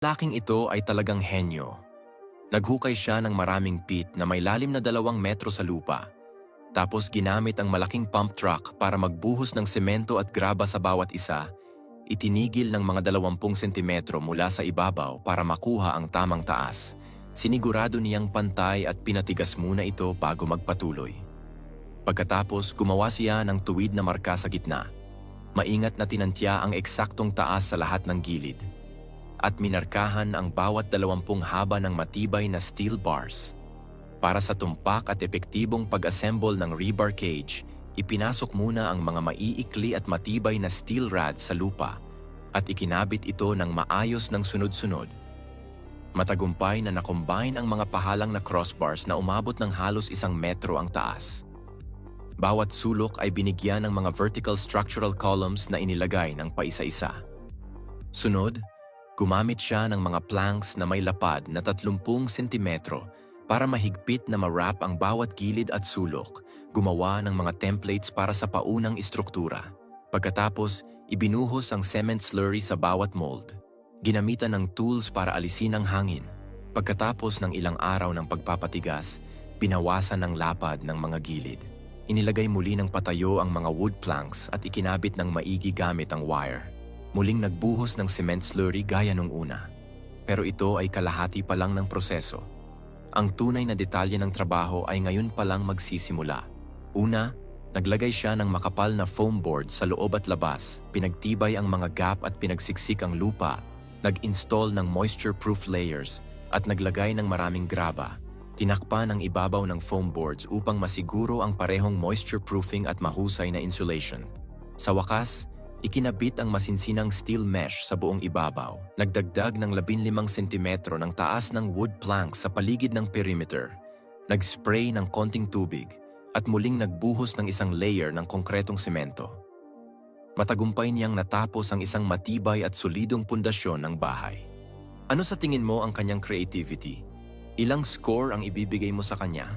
Laking ito ay talagang henyo. Naghukay siya ng maraming pit na may lalim na 2 metro sa lupa. Tapos ginamit ang malaking pump truck para magbuhos ng semento at graba sa bawat isa. Itinigil ng mga 20 sentimetro mula sa ibabaw para makuha ang tamang taas. Sinigurado niyang pantay at pinatigas muna ito bago magpatuloy. Pagkatapos, gumawa siya ng tuwid na marka sa gitna. Maingat na tinantya ang eksaktong taas sa lahat ng gilid. At minarkahan ang bawat 20 haba ng matibay na steel bars. Para sa tumpak at epektibong pag-assemble ng rebar cage, ipinasok muna ang mga maiikli at matibay na steel rods sa lupa at ikinabit ito ng maayos ng sunod-sunod. Matagumpay na nakombine ang mga pahalang na crossbars na umabot ng halos 1 metro ang taas. Bawat sulok ay binigyan ng mga vertical structural columns na inilagay ng paisa-isa. Sunod, gumamit siya ng mga planks na may lapad na 30 sentimetro para mahigpit na ma-wrap ang bawat gilid at sulok, gumawa ng mga templates para sa paunang istruktura. Pagkatapos, ibinuhos ang cement slurry sa bawat mold. Ginamitan ng tools para alisin ang hangin. Pagkatapos ng ilang araw ng pagpapatigas, binawasan ng lapad ng mga gilid. Inilagay muli ng patayo ang mga wood planks at ikinabit ng maigi gamit ang wire. Muling nagbuhos ng cement slurry gaya nung una. Pero ito ay kalahati pa lang ng proseso. Ang tunay na detalye ng trabaho ay ngayon pa lang magsisimula. Una, naglagay siya ng makapal na foam board sa loob at labas, pinagtibay ang mga gap at pinagsiksik ang lupa, nag-install ng moisture-proof layers, at naglagay ng maraming graba. Tinakpan ang ibabaw ng foam boards upang masiguro ang parehong moisture-proofing at mahusay na insulation. Sa wakas, ikinabit ang masinsinang steel mesh sa buong ibabaw. Nagdagdag ng 15 sentimetro ng taas ng wood planks sa paligid ng perimeter. Nag-spray ng konting tubig at muling nagbuhos ng isang layer ng konkretong semento. Matagumpay niyang natapos ang isang matibay at solidong pundasyon ng bahay. Ano sa tingin mo ang kanyang creativity? Ilang score ang ibibigay mo sa kanya?